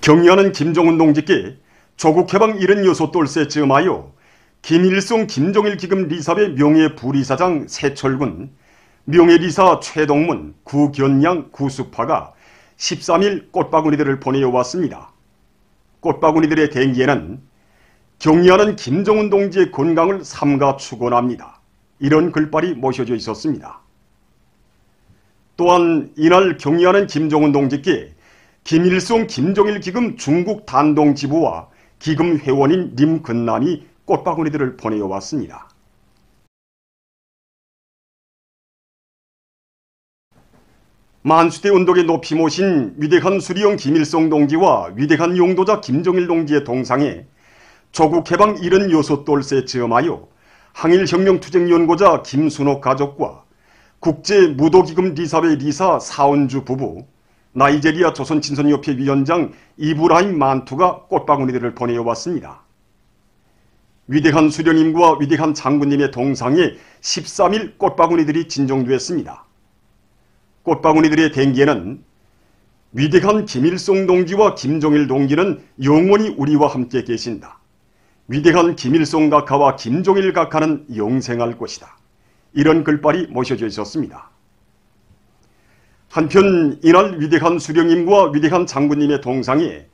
경의하는 김정은 동지께 조국해방 76돌세 즈음하여 김일성 김정일 기금 리사회 명예부리사장 세철군, 명예리사 최동문, 구견양, 구수파가 13일 꽃바구니들을 보내어왔습니다. 꽃바구니들의 대기에는 경의하는 김정은 동지의 건강을 삼가 축원합니다. 이런 글발이 모셔져 있었습니다. 또한 이날 경의하는 김정은 동지께 김일성 김정일 기금 중국 단동지부와 기금 회원인 림근남이 꽃바구니들을 보내어왔습니다. 만수대 운동에 높이 모신 위대한 수리형 김일성 동지와 위대한 용도자 김정일 동지의 동상에 조국해방 76돌세 즈음하여 항일혁명투쟁연구자 김순옥 가족과 국제무도기금 리사회 리사 사은주 부부, 나이제리아 조선친선협회 위원장 이브라힘 만투가 꽃바구니들을 보내어왔습니다. 위대한 수령님과 위대한 장군님의 동상에 13일 꽃바구니들이 진정되었습니다. 꽃바구니들의 댕기에는 위대한 김일성 동지와 김정일 동지는 영원히 우리와 함께 계신다. 위대한 김일성 각하와 김정일 각하는 영생할 것이다. 이런 글발이 모셔져 있었습니다. 한편 이날 위대한 수령님과 위대한 장군님의 동상에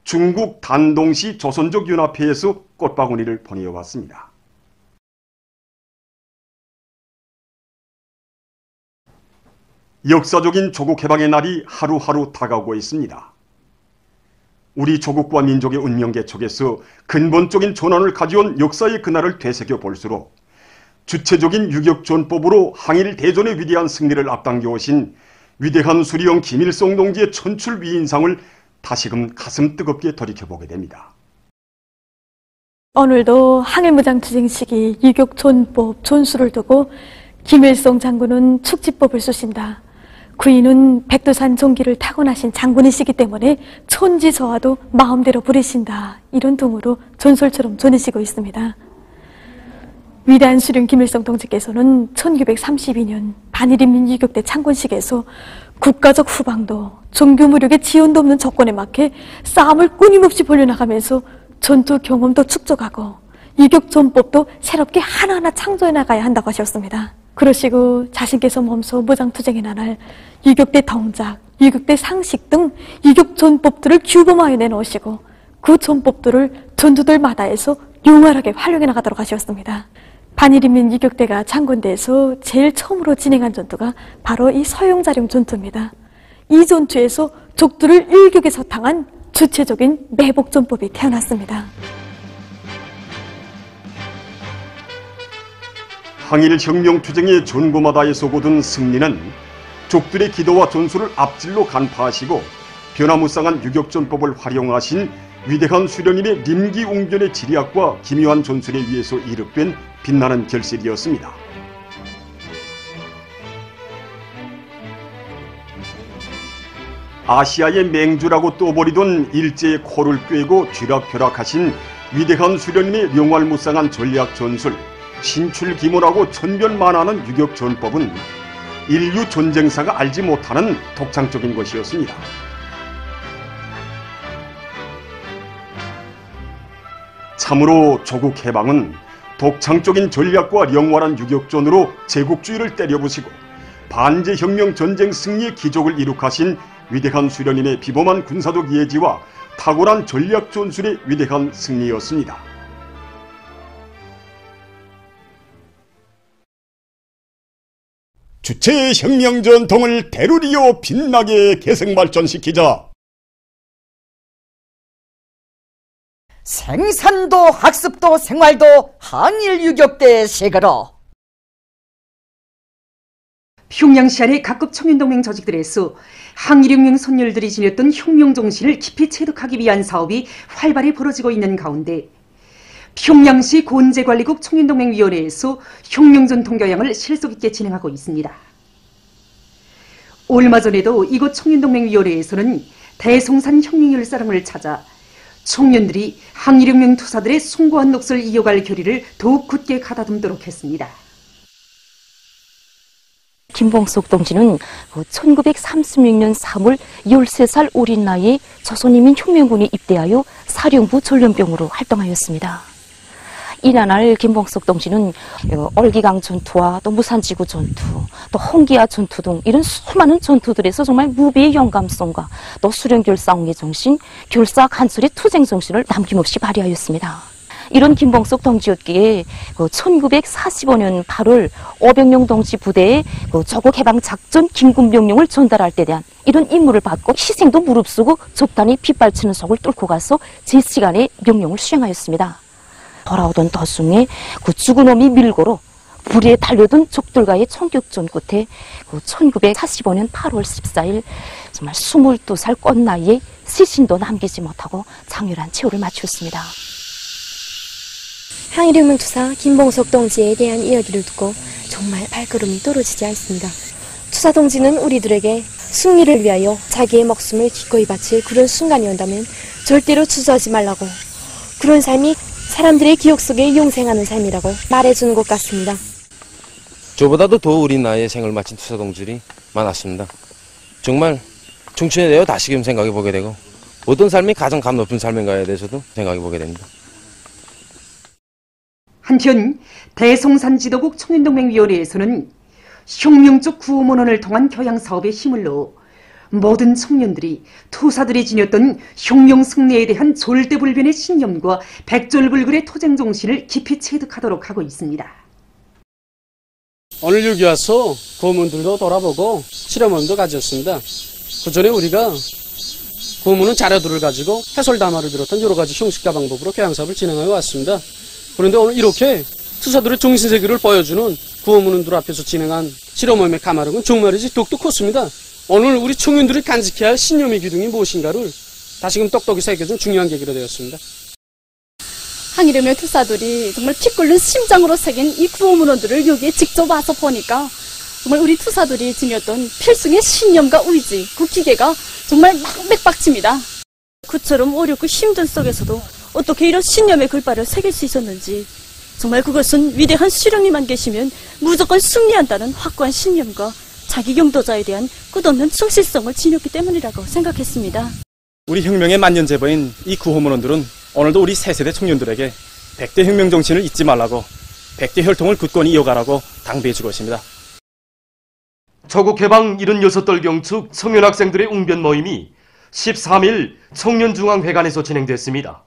중국 단동시 조선족연합회에서 꽃바구니를 보내어왔습니다. 역사적인 조국해방의 날이 하루하루 다가오고 있습니다. 우리 조국과 민족의 운명개척에서 근본적인 전환을 가져온 역사의 그날을 되새겨 볼수록 주체적인 유격전법으로 항일 대전의 위대한 승리를 앞당겨 오신 위대한 수리형 김일성 동지의 천출 위인상을 다시금 가슴 뜨겁게 돌이켜보게 됩니다. 오늘도 항일무장투쟁 시기 유격전법 존수를 두고 김일성 장군은 축지법을 쓰신다. 구인은 백두산 종기를 타고나신 장군이시기 때문에 천지저하도 마음대로 부리신다. 이런 등으로 전설처럼 전해지고 있습니다. 위대한 수령 김일성 동지께서는 1932년 반일인민 유격대 창건식에서 국가적 후방도 종교무력의 지원도 없는 조건에 맞게 싸움을 끊임없이 벌려나가면서 전투 경험도 축적하고 유격전법도 새롭게 하나하나 창조해 나가야 한다고 하셨습니다. 그러시고 자신께서 몸소 무장투쟁에 나날 유격대 동작, 유격대 상식 등 유격전법들을 규범하여 내놓으시고 그 전법들을 전투들마다에서 용활하게 활용해 나가도록 하셨습니다. 반일인민 유격대가 창건돼서 제일 처음으로 진행한 전투가 바로 이 서영자룡 전투입니다. 이 전투에서 적들을 일격에 서탕한 주체적인 매복전법이 태어났습니다. 항일혁명투쟁의 전구마다에서 거둔 승리는 적들의 기도와 전술을 앞질러 간파하시고 변화무쌍한 유격전법을 활용하신 위대한 수령님의 림기웅변의 지리학과 기묘한 전술에 의해서 이룩된 빛나는 결실이었습니다. 아시아의 맹주라고 떠버리던 일제의 코를 꿰고 쥐락펴락하신 위대한 수령님의 명활무쌍한 전략 전술, 신출기모라고 천변만하는 유격전법은 인류 전쟁사가 알지 못하는 독창적인 것이었습니다. 참으로 조국 해방은 독창적인 전략과 영원한 유격전으로 제국주의를 때려부시고 반제혁명 전쟁 승리의 기적을 이룩하신 위대한 수령님의 비범한 군사적 예지와 탁월한 전략 전술의 위대한 승리였습니다. 주체의 혁명 전통을 대루리어 빛나게 계승발전시키자. 생산도 학습도 생활도 항일 유격대 세가로. 평양시 안의 각급 청년동맹 조직들에서 항일혁명 선열들이 지녔던 혁명 정신을 깊이 체득하기 위한 사업이 활발히 벌어지고 있는 가운데 평양시 곤제관리국 청년동맹위원회에서 혁명전통 교양을 실속 있게 진행하고 있습니다. 얼마 전에도 이곳 청년동맹위원회에서는 대송산 혁명열사랑을 찾아 청년들이 항일혁명 투사들의 숭고한 녹슬 이어갈 결의를 더욱 굳게 가다듬도록 했습니다. 김봉석 동지는 1936년 3월 13살 어린 나이에 조선인민혁명군에 입대하여 사령부 전련병으로 활동하였습니다. 이날 김봉석 동지는 얼기강 전투와 또 무산지구 전투, 또 홍기야 전투 등 이런 수많은 전투들에서 정말 무비의 영감성과 또 수령결사옹의 정신, 결사간설의 투쟁 정신을 남김없이 발휘하였습니다. 이런 김봉석 동지였기에 1945년 8월 오병용 동지 부대에 조국해방작전 긴급명령을 전달할 때 대한 이런 임무를 받고 희생도 무릅쓰고 적단히 빗발치는 속을 뚫고 가서 제 시간에 명령을 수행하였습니다. 돌아오던 도중에 죽은 놈이 밀고로 불에 달려든 적들과의 총격전 끝에 1945년 8월 14일 정말 22살 꽃나이에 시신도 남기지 못하고 장렬한 최후를 마쳤습니다. 항일혁명 투사 김봉석 동지에 대한 이야기를 듣고 정말 발걸음이 떨어지지 않습니다. 투사 동지는 우리들에게 승리를 위하여 자기의 목숨을 기꺼이 바칠 그런 순간이 온다면 절대로 주저하지 말라고, 그런 삶이 사람들의 기억 속에 영생하는 삶이라고 말해주는 것 같습니다. 저보다도 더 어린 나이에 생을 마친 투사 동지들이 많았습니다. 정말 청춘에 대해 다시금 생각해보게 되고 어떤 삶이 가장 감 높은 삶인가에 대해서도 생각해보게 됩니다. 한편 대송산지도국 청년동맹위원회에서는 혁명 쪽 구호문헌을 통한 교양사업에 힘을 넣어 모든 청년들이 투사들이 지녔던 혁명 승리에 대한 절대불변의 신념과 백절불굴의 투쟁 정신을 깊이 체득하도록 하고 있습니다. 오늘 여기 와서 구호문들도 돌아보고 실험원도 가졌습니다. 그 전에 우리가 구호문은 자료들을 가지고 해설담화를 비롯한 여러 가지 형식과 방법으로 교양사업을 진행해 왔습니다. 그런데 오늘 이렇게 투사들의 정신세계를 보여주는 구호문헌들 앞에서 진행한 실험모임의 까마득은 정말이지 더욱더 컸습니다. 오늘 우리 청년들이 간직해야 할 신념의 기둥이 무엇인가를 다시금 똑똑히 새겨준 중요한 계기가 되었습니다. 항일혁명 투사들이 정말 피 끓는 심장으로 새긴 이 구호문헌들을 여기에 직접 와서 보니까 정말 우리 투사들이 지녔던 필승의 신념과 의지, 그 기계가 정말 막 맥박칩니다. 그처럼 어렵고 힘든 속에서도 어떻게 이런 신념의 글발을 새길 수 있었는지, 정말 그것은 위대한 수령님만 계시면 무조건 승리한다는 확고한 신념과 자기 용도자에 대한 끝없는 충실성을 지녔기 때문이라고 생각했습니다. 우리 혁명의 만년제보인 이 구호문헌들은 오늘도 우리 새세대 청년들에게 100대 혁명 정신을 잊지 말라고, 100대 혈통을 굳건히 이어가라고 당부해 주고 있습니다. 조국 해방 76돌 경축 청년학생들의 웅변 모임이 13일 청년중앙회관에서 진행됐습니다.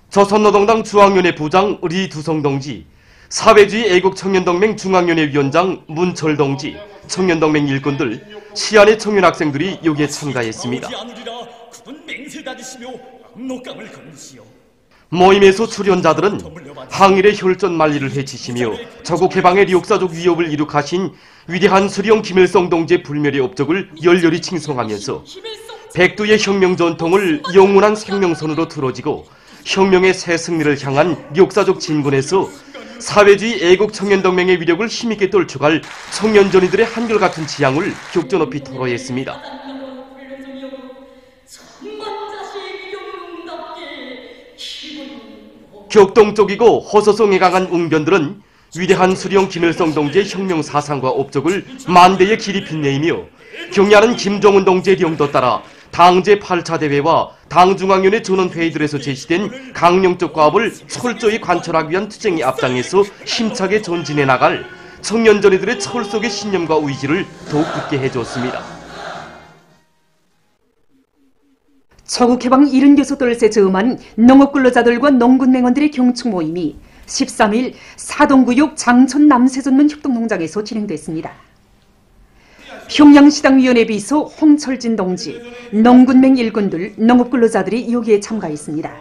조선노동당 중앙위원회 부장 리두성 동지, 사회주의 애국청년동맹 중앙위원회 위원장 문철 동지, 청년동맹 일꾼들, 시안의 청년학생들이 여기에 참가했습니다. 모임에서 출연자들은 항일의 혈전 만리를 해치시며 조국해방의 역사적 위협을 이룩하신 위대한 수령 김일성 동지의 불멸의 업적을 열렬히 칭송하면서 백두의 혁명 전통을 영원한 생명선으로 틀어지고 혁명의 새 승리를 향한 역사적 진군에서 사회주의 애국청년동맹의 위력을 힘있게 떨쳐갈 청년전이들의 한결같은 지향을 격조 높이 토로했습니다. 격동적이고 호소성에 강한 웅변들은 위대한 수령 김일성 동지의 혁명 사상과 업적을 만대에 길이 빛내이며 경야는 김정은 동지의 영도 따라 당제 8차 대회와 당중앙위원회 전원회의들에서 제시된 강령적 과업을 철저히 관철하기 위한 투쟁의 앞장에서 힘차게 전진해 나갈 청년전이들의 철 속의 신념과 의지를 더욱 굳게 해줬습니다. 조국해방 76돌세 즈음한 농업근로자들과 농군맹원들의 경축 모임이 13일 사동구역 장천 남세전문 협동농장에서 진행됐습니다. 평양시당위원회 비서 홍철진 동지, 농군맹 일꾼들, 농업근로자들이 여기에 참가했습니다.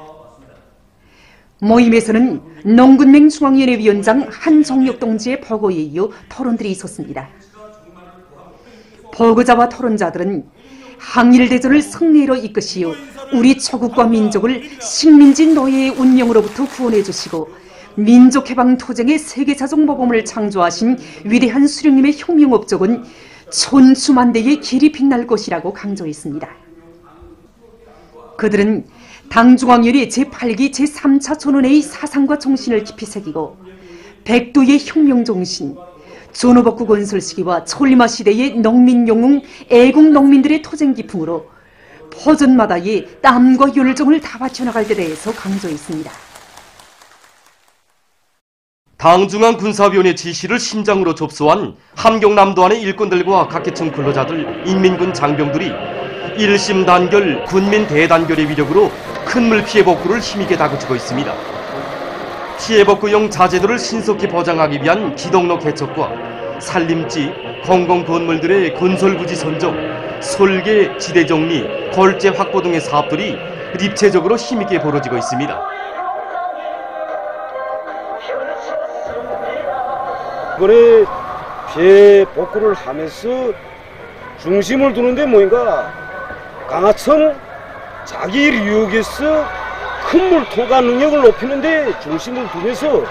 모임에서는 농군맹 중앙위원회 위원장 한정혁 동지의 보고에 이어 토론들이 있었습니다. 보고자와 토론자들은 항일대전을 승리로 이끄시어 우리 조국과 민족을 식민지 노예의 운명으로부터 구원해 주시고 민족해방 투쟁의 세계사적 모범을 창조하신 위대한 수령님의 혁명 업적은 천수만대의 길이 빛날 것이라고 강조했습니다. 그들은 당중앙위원회 제8기 제3차 전원회의 사상과 정신을 깊이 새기고 백두의 혁명정신, 존호복구 건설 시기와 촐리마 시대의 농민 영웅 애국 농민들의 토쟁 기풍으로 포전마다의 땀과 열정을 다 바쳐나갈 때 대해서 강조했습니다. 당중앙군사위원회 지시를 심장으로 접수한 함경남도안의 일꾼들과 각계층 근로자들, 인민군 장병들이 일심 단결, 군민 대단결의 위력으로 큰 물 피해 복구를 힘있게 다그치고 있습니다. 피해 복구용 자재들을 신속히 보장하기 위한 기동로 개척과 산림지, 공공건물들의 건설부지 선정, 설계, 지대 정리, 골재 확보 등의 사업들이 입체적으로 힘있게 벌어지고 있습니다. 이번에 피해 복구를 하면서 중심을 두는데 뭐인가, 강하천 자기 유역에서 큰 물 통과 능력을 높이는데 중심을 두면서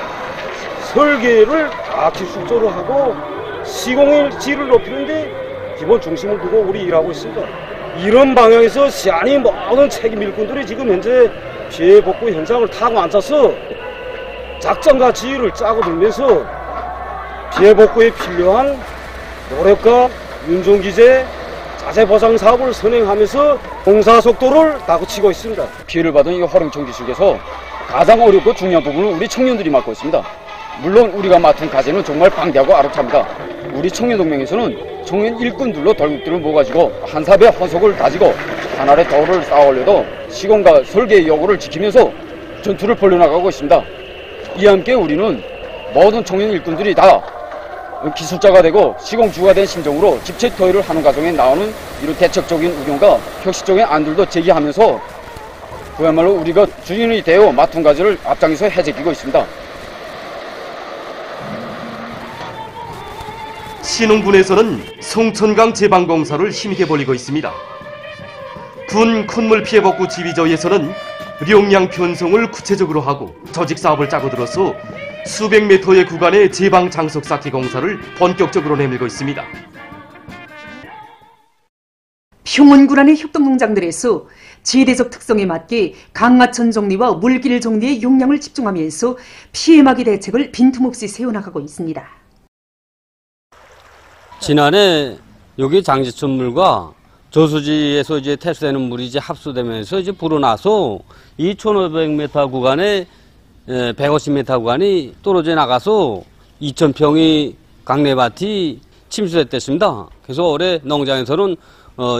설계를 다 기술적으로 하고 시공의 질을 높이는데 기본 중심을 두고 우리 일하고 있습니다. 이런 방향에서 시안이 모든 책임 일꾼들이 지금 현재 피해 복구 현장을 타고 앉아서 작전과 지휘를 짜고 들면서 피해 복구에 필요한 노력과 윤종기재, 자재 보상 사업을 선행하면서 공사 속도를 다그치고 있습니다. 피해를 받은 이 화룡청 기술에서 가장 어렵고 중요한 부분을 우리 청년들이 맡고 있습니다. 물론 우리가 맡은 과제는 정말 방대하고 아름답니다. 우리 청년동맹에서는 청년 일꾼들로 덜국들을 모아가지고 한삽의 헌속을 다지고 하나의 도를 쌓아 올려도 시공과 설계의 요구를 지키면서 전투를 벌려나가고 있습니다. 이와 함께 우리는 모든 청년 일꾼들이 다 기술자가 되고 시공주가 된 심정으로 집체 토의를 하는 과정에 나오는 이런 대책적인 의견과 혁신적인 안들도 제기하면서 그야말로 우리가 주인이 되어 맡은 과제를 앞장에서 해제키고 있습니다. 신흥군에서는 송천강 제방공사를 힘있게 벌이고 있습니다. 군 콧물 피해 복구 지휘저에서는 룡양 편성을 구체적으로 하고 조직 사업을 짜고 들어서 수백 미터의 구간의 제방 장석 쌓기 공사를 본격적으로 내밀고 있습니다. 평원군안의 협동농장들에서 지대적 특성에 맞게 강하천 정리와 물길 정리의 용량을 집중하면서 피해 막이 대책을 빈틈없이 세워나가고 있습니다. 지난해 여기 장지천물과 저수지에서 이제 태수되는 물이 이제 합수되면서 이제 불어나서 이 1500m 구간에 150m 구간이 떨어져 나가서 2000평이 강내밭이 침수됐습니다. 그래서 올해 농장에서는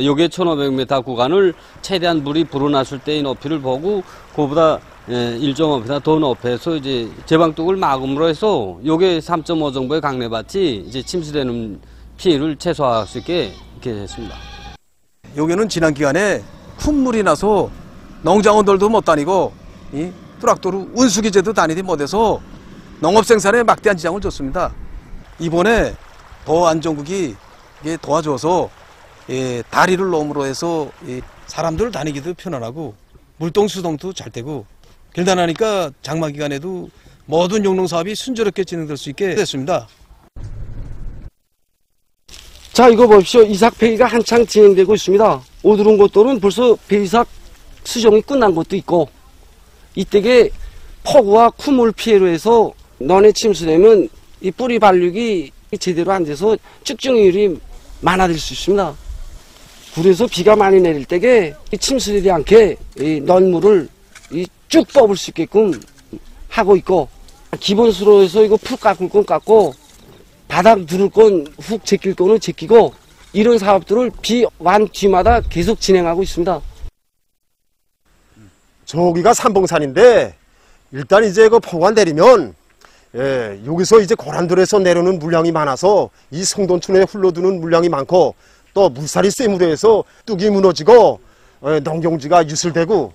여기 1500m 구간을 최대한 물이 불어났을 때의 높이를 보고 그보다 1.5m 더 높여서 이제 제방뚝을 막음으로 해서 여기 3.5 정도의 강내밭이 이제 침수되는 피해를 최소화할 수 있게 이렇게 했습니다. 여기는 지난 기간에 큰 물이 나서 농장원들도 못 다니고 트랙터로 운수기제도 다니지 못해서 농업 생산에 막대한 지장을 줬습니다. 이번에 도안정국이 도와줘서 다리를 놓음으로 해서 사람들 다니기도 편안하고 물동 수동도 잘 되고 결단하니까 장마 기간에도 모든 용농 사업이 순조롭게 진행될 수 있게 됐습니다. 자, 이거 보십시오. 이삭 폐기가 한창 진행되고 있습니다. 오두른 곳들은 벌써 배이삭 수정이 끝난 것도 있고, 이때게 폭우와 쿠물 피해로 해서 논에 침수되면 이 뿌리 발육이 제대로 안 돼서 쭉증률이 많아질 수 있습니다. 그래서 비가 많이 내릴 때게 침수되지 않게 이 논물을 쭉 뽑을 수 있게끔 하고 있고, 기본수로 해서 이거 풀 깎을 건 깎고, 바닥 두를 건 훅 제낄 거는 제끼고, 이런 사업들을 비 완 뒤마다 계속 진행하고 있습니다. 저기가 삼봉산인데 일단 이제 그 폭우가 내리면 여기서 이제 고란돌에서 내려오는 물량이 많아서 이 성돈촌에 흘러드는 물량이 많고 또 물살이 쇠물에 해서 뚝이 무너지고 농경지가 유슬되고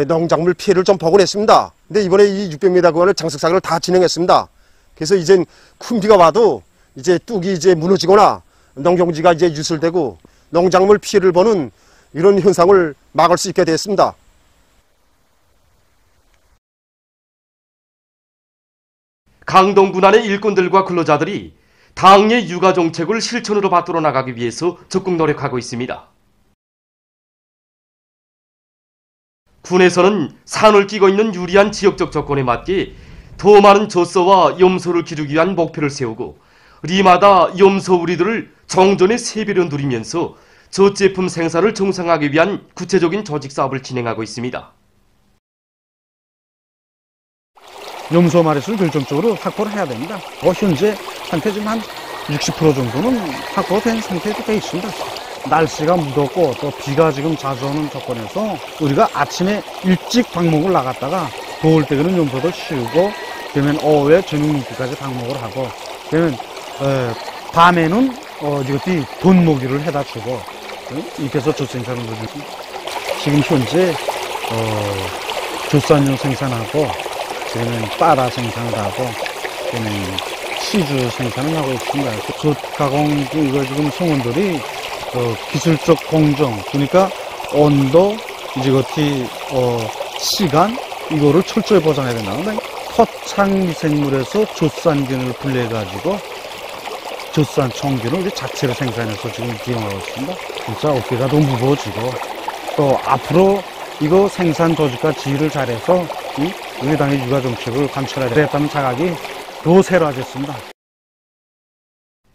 농작물 피해를 좀 보곤 했습니다. 근데 이번에 이 600m 구간을 장석사기를 다 진행했습니다. 그래서 이젠 큰 비가 와도 이제 뚝이 이제 무너지거나 농경지가 이제 유슬되고 농작물 피해를 보는 이런 현상을 막을 수 있게 됐습니다. 강동군안의 일꾼들과 근로자들이 당의 육아 정책을 실천으로 받들어 나가기 위해서 적극 노력하고 있습니다. 군에서는 산을 끼고 있는 유리한 지역적 조건에 맞게 더 많은 젖소와 염소를 기르기 위한 목표를 세우고 리마다 염소 우리들을 정전의 3배로 누리면서 젖제품 생산을 정상화하기 위한 구체적인 조직 사업을 진행하고 있습니다. 염소 마리수를 결정적으로 확보를 해야 됩니다. 현재 상태 지금 한 60% 정도는 확보된 상태도 되어 있습니다. 날씨가 무덥고 또 비가 지금 자주 오는 조건에서 우리가 아침에 일찍 방목을 나갔다가 더울 때는 염소들 씌우고 그러면 오후에 저녁 늦게까지 방목을 하고 그러면 밤에는 이것이 돈모기를 해다 주고 이렇게 해서 젖 생산을 하고 지금 현재 젖산용 생산하고 그러면 빠다 생산을 하고 그러면 치주 생산을 하고 있습니다. 젖 가공 이거 지금 성원들이 기술적 공정 그러니까 온도 이것이 시간 이거를 철저히 보장해야 된다. 토착 미생물에서 젖산균을 분리해가지고 젖산 청균을 우리 자체로 생산해서 지금 이용하고 있습니다. 진짜 어깨가 너무 무거워지고 또 앞으로 이거 생산 조직과 지휘를 잘해서 우리 당의 육아 정책을 관철해야 되겠다는 자각이 더 새로워졌습니다.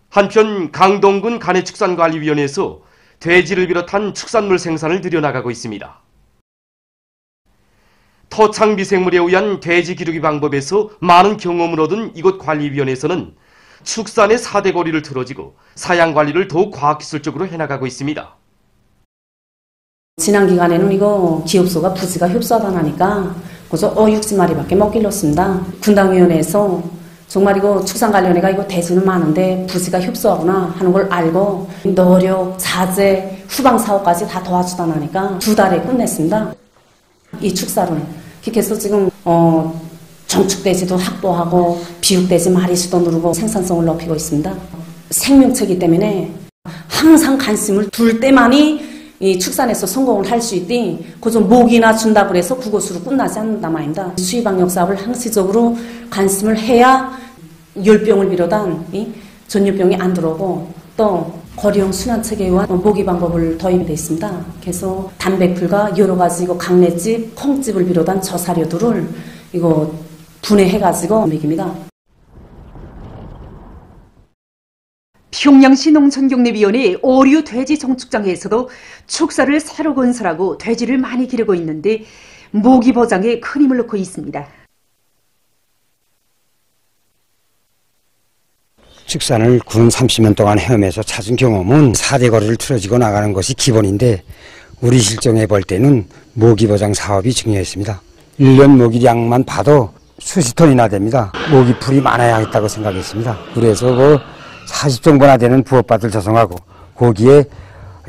한편 강동군 간해축산관리위원회에서 돼지를 비롯한 축산물 생산을 늘려나가고 있습니다. 토착 미생물에 의한 돼지 기르기 방법에서 많은 경험을 얻은 이곳 관리위원회에서는 축산의 4대 고리를 틀어지고 사양 관리를 더욱 과학기술적으로 해나가고 있습니다. 지난 기간에는 이거 기업소가 부지가 협소하다 나니까 그저 60마리밖에 못 길렀습니다. 군당위원회에서 정말 이거 축산관리위원회가 이거 돼지는 많은데 부지가 협소하구나 하는 걸 알고 노력, 자재, 후방 사업까지 다 도와주다 나니까 2달에 끝냈습니다. 이 축사를 그렇게 해서 지금 정축돼지도 확보하고 비육돼지 마리수도 누르고 생산성을 높이고 있습니다. 생명체이기 때문에 항상 관심을 둘 때만이 이 축산에서 성공을 할 수 있디 그저 목이나 준다 그래서 그것으로 끝나지 않는다 말입니다. 수의방역 사업을 항시적으로 관심을 해야 열병을 비롯한 전염병이 안 들어오고 또 거리형 순환체계에 의한 모기 방법을 도입되어 있습니다. 그래서 단백질과 여러 가지 이거 강내집, 콩집을 비롯한 저사료들을 이거 분해해가지고 먹입니다. 평양시 농촌경례위원회 오류 돼지 정축장에서도 축사를 새로 건설하고 돼지를 많이 기르고 있는데 모기 보장에 큰 힘을 넣고 있습니다. 축산을 군 30년 동안 헤엄해서 찾은 경험은 4대 거리를 틀어지고 나가는 것이 기본인데 우리 실정에 볼 때는 모기 보장 사업이 중요했습니다. 1년 모기량만 봐도 수십 톤이나 됩니다. 모기풀이 많아야 하겠다고 생각했습니다. 그래서 40정도나 되는 부엌밭을 조성하고 거기에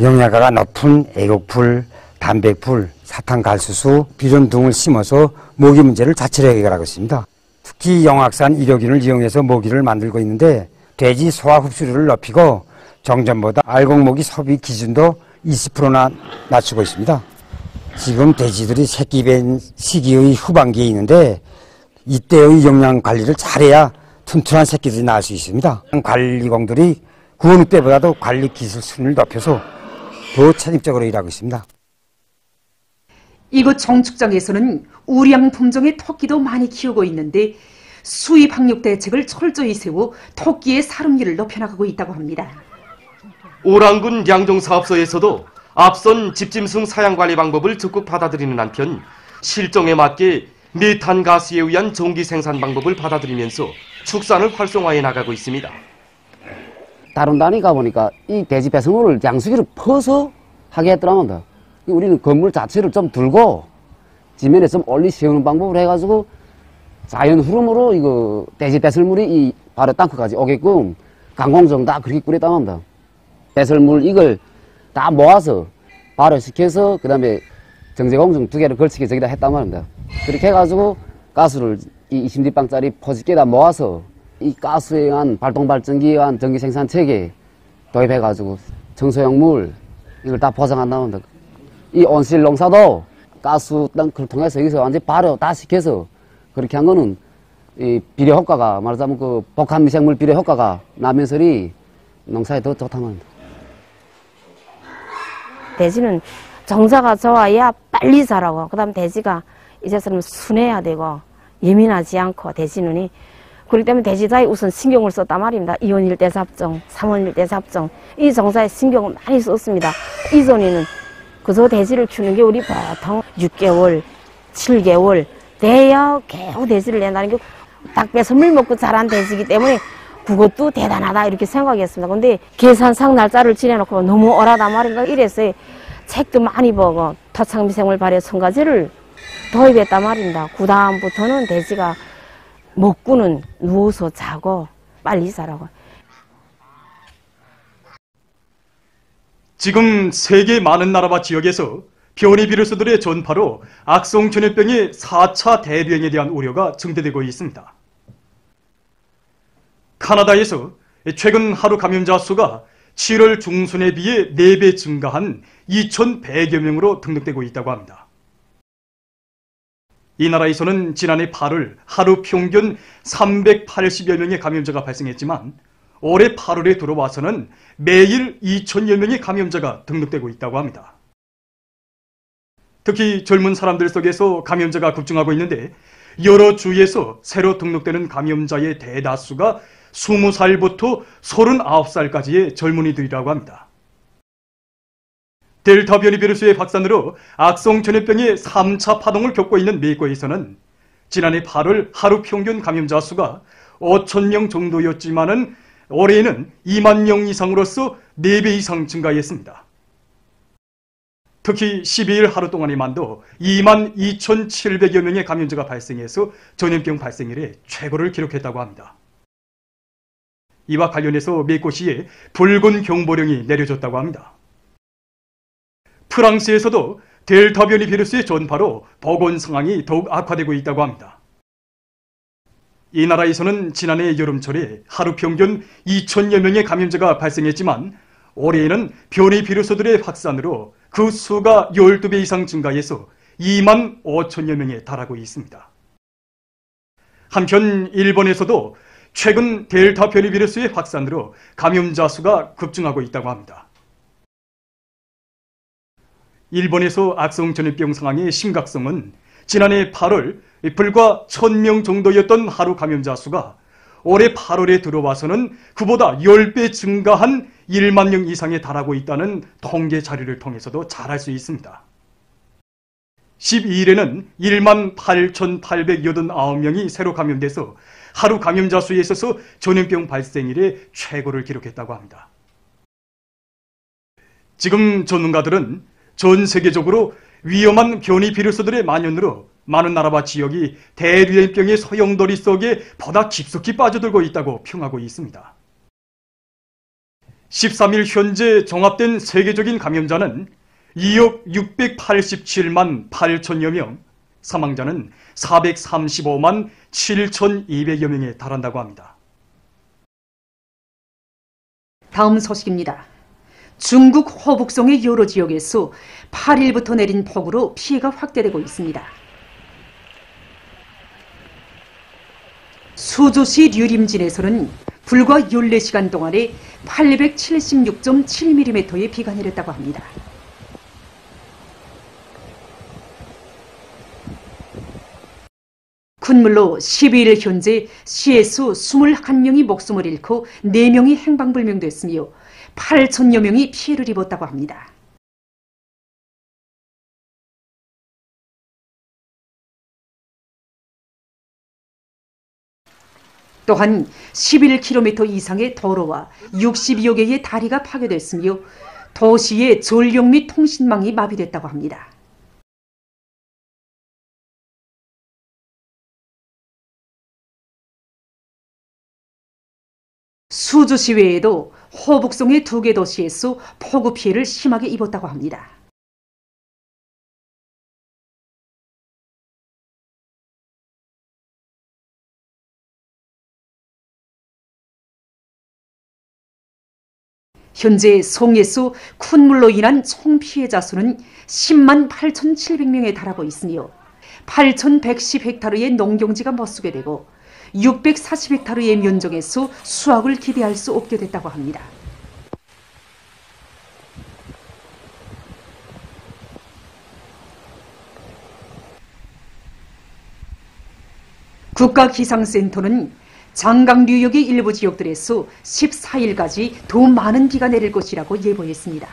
영양가가 높은 애국풀, 담백풀, 사탕갈수수, 비료 등을 심어서 모기 문제를 자체로 해결하고 있습니다. 특히 영악산 일요균을 이용해서 모기를 만들고 있는데 돼지 소화 흡수율을 높이고 정전보다 알곡모기 소비 기준도 20%나 낮추고 있습니다. 지금 돼지들이 새끼 밴 시기의 후반기에 있는데 이때의 영양 관리를 잘해야 튼튼한 새끼들이 나올 수 있습니다. 관리공들이 그 어느 때보다도 관리 기술 수준을 높여서 더 책임적으로 일하고 있습니다. 이곳 정축장에서는 우량 품종의 토끼도 많이 키우고 있는데 수입 방역 대책을 철저히 세워 토끼의 살음률을 높여나가고 있다고 합니다. 오랑군 량종사업소에서도 앞선 집짐승 사양관리 방법을 적극 받아들이는 한편 실정에 맞게 메탄 가스에 의한 전기 생산 방법을 받아들이면서 축산을 활성화해 나가고 있습니다. 다른 단위 가보니까 이 돼지 배설물을 양수기를 퍼서 하게 했더라면 우리는 건물 자체를 좀 들고 지면에 좀 올리 세우는 방법을 해가지고 자연 흐름으로 이거 돼지 배설물이 이 바로 땅크까지 오게끔 강공정 다 그렇게 꾸렸다면 배설물 이걸 다 모아서 발효시켜서 그 다음에 정제공정 2개를 걸치게 저기다 했단 말입니다. 그렇게 해가지고 가스를 이 20리방짜리 포집기에다 모아서 이 가스에 의한 발동발전기에 의한 전기 생산 체계 도입해가지고 청소용 물 이걸 다 보장한다면 이 온실 농사도 가스 덩크를 통해서 여기서 완전히 발효 다 시켜서 그렇게 한 거는 이 비료 효과가 말하자면 그 복합 미생물 비료 효과가 나면서리 농사에 더 좋다는 겁니다. 돼지는 정자가 좋아야 빨리 자라고 그다음 돼지가 이제서는 순해야 되고 예민하지 않고 대지눈이 그렇기 때문에 대지자에 우선 신경을 썼단 말입니다. 2원 일대삽정, 3원 일대삽정 이 정사에 신경을 많이 썼습니다. 이전에는 그저 대지를 추는 게 우리 보통 6개월, 7개월 돼야 겨우 대지를 낸다는 게 닭 빼서 물 먹고 자란 대지이기 때문에 그것도 대단하다 이렇게 생각했습니다. 근데 계산상 날짜를 지내놓고 너무 어라단 말입니다. 이래서 책도 많이 보고 토착미생물 발효 첨가제를 도입했단 말입니다. 그 다음부터는 돼지가 먹고는 누워서 자고 빨리 자라고. 지금 세계 많은 나라와 지역에서 변이 비루스들의 전파로 악성 전염병의 4차 대유행에 대한 우려가 증대되고 있습니다. 카나다에서 최근 하루 감염자 수가 7월 중순에 비해 4배 증가한 2,100여 명으로 등록되고 있다고 합니다. 이 나라에서는 지난해 8월 하루 평균 380여 명의 감염자가 발생했지만 올해 8월에 들어와서는 매일 2,000여 명의 감염자가 등록되고 있다고 합니다. 특히 젊은 사람들 속에서 감염자가 급증하고 있는데 여러 주에서 새로 등록되는 감염자의 대다수가 20살부터 39살까지의 젊은이들이라고 합니다. 델타 변이 비루스의 확산으로 악성 전염병의 3차 파동을 겪고 있는 미국에서는 지난해 8월 하루 평균 감염자 수가 5,000명 정도였지만은 올해에는 2만 명 이상으로서 4배 이상 증가했습니다. 특히 12일 하루 동안에만도 2만 2,700여 명의 감염자가 발생해서 전염병 발생 이래 최고를 기록했다고 합니다. 이와 관련해서 미국시에 붉은 경보령이 내려졌다고 합니다. 프랑스에서도 델타 변이 비루스의 전파로 보건 상황이 더욱 악화되고 있다고 합니다. 이 나라에서는 지난해 여름철에 하루 평균 2,000여 명의 감염자가 발생했지만 올해에는 변이 비루스들의 확산으로 그 수가 12배 이상 증가해서 2만 5천여 명에 달하고 있습니다. 한편 일본에서도 최근 델타 변이 비루스의 확산으로 감염자 수가 급증하고 있다고 합니다. 일본에서 악성 전염병 상황의 심각성은 지난해 8월 불과 1,000명 정도였던 하루 감염자 수가 올해 8월에 들어와서는 그보다 10배 증가한 1만 명 이상에 달하고 있다는 통계 자료를 통해서도 잘 알 수 있습니다. 12일에는 1만 8,889명이 새로 감염돼서 하루 감염자 수에 있어서 전염병 발생 이래 최고를 기록했다고 합니다. 지금 전문가들은 전 세계적으로 위험한 변이 비루스들의 만연으로 많은 나라와 지역이 대유행병의 소용돌이 속에 보다 깊숙이 빠져들고 있다고 평하고 있습니다. 13일 현재 종합된 세계적인 감염자는 2억 687만 8천여 명, 사망자는 435만 7,200여 명에 달한다고 합니다. 다음 소식입니다. 중국 허북성의 여러 지역에서 8일부터 내린 폭우로 피해가 확대되고 있습니다. 수조시 류림진에서는 불과 14시간 동안에 876.7mm의 비가 내렸다고 합니다. 군물로 12일 현재 시에서 21명이 목숨을 잃고 4명이 행방불명됐으며 8천여 명이 피해를 입었다고 합니다. 또한 11km 이상의 도로와 60여 개의 다리가 파괴됐으며 도시의 전력 및 통신망이 마비됐다고 합니다. 수주시 외에도 허북성의 2개 도시에서 폭우 피해를 심하게 입었다고 합니다. 현재 송예수 쿤물로 인한 총 피해자 수는 10만 8,700명에 달하고 있으며 8,110헥타르의 농경지가 못쓰게 되고 640헥타르의 면적에서 수확을 기대할 수 없게 됐다고 합니다. 국가기상센터는 장강류역의 일부 지역들에서 14일까지 더 많은 비가 내릴 것이라고 예보했습니다.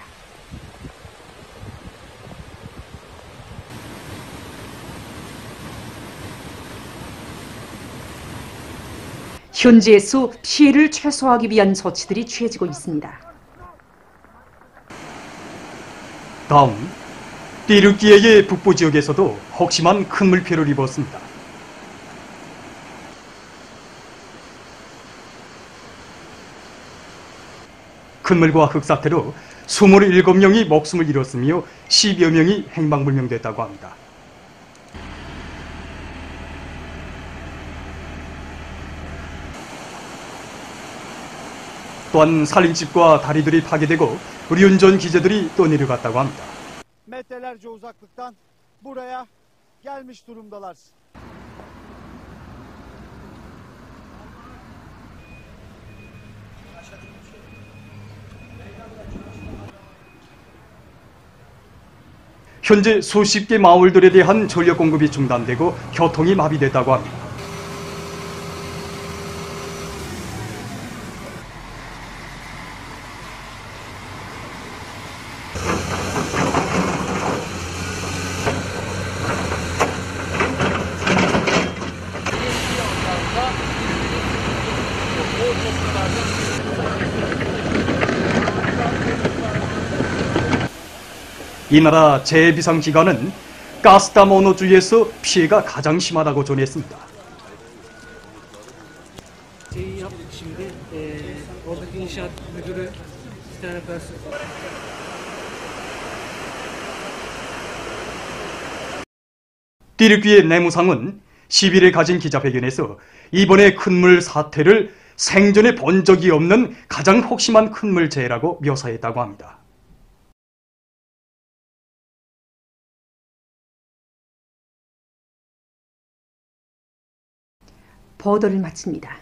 현지에서 피해를 최소화하기 위한 조치들이 취해지고 있습니다. 다음, 띠르키예의 북부 지역에서도 혹심한 큰 물피해를 입었습니다. 큰 물과 흙사태로 27명이 목숨을 잃었으며 10여 명이 행방불명됐다고 합니다. 또한 살림집과 다리들이 파괴되고 의료운전 기재들이 또 내려갔다고 합니다. Metrelerce uzaklıktan buraya gelmiş durumdalar. 현재 수십 개 마을들에 대한 전력 공급이 중단되고 교통이 마비됐다고 합니다. 이 나라 재해비상기관은 가스타모노주에서 피해가 가장 심하다고 전했습니다. 띠르키예 내무상은 10일에 가진 기자회견에서 이번의 큰물 사태를 생전에 본 적이 없는 가장 혹심한 큰물 재해라고 묘사했다고 합니다. 보도를 마칩니다.